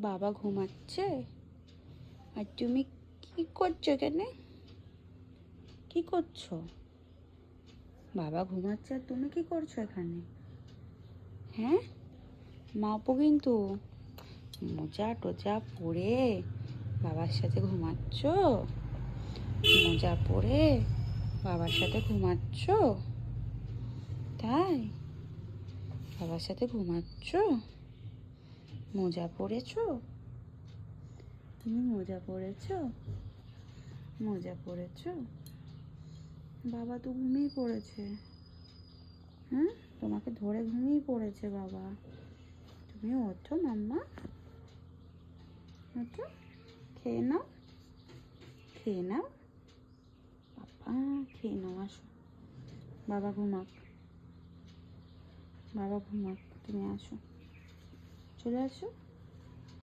বাবা ঘুমাচ্ছে আর তুমি কি করছো এখানে? কি করছো? বাবা ঘুমাচ্ছে আর তুমি কি করছো এখানে? হ্যাঁ, মাপো কিন্তু মোজা টোজা পরে বাবার সাথে ঘুমাচ্ছ? মোজা পরে বাবার সাথে ঘুমাচ্ছ? তাই বাবার সাথে ঘুমাচ্ছ? মোজা পরেছো? তুমি মোজা পরেছো? মোজা পরেছো? বাবা তো ঘুমিয়ে পড়েছে। হ্যাঁ, তোমাকে ধরে ঘুমিয়ে পড়েছে বাবা। তুমি ওঠো মাম্মা, ওঠো, খেয়ে নাও, খেয়ে নাও বাবা, খেয়ে নাও। আসো, বাবা ঘুমাক, বাবা ঘুমাক, তুমি আসো, চলে আসো।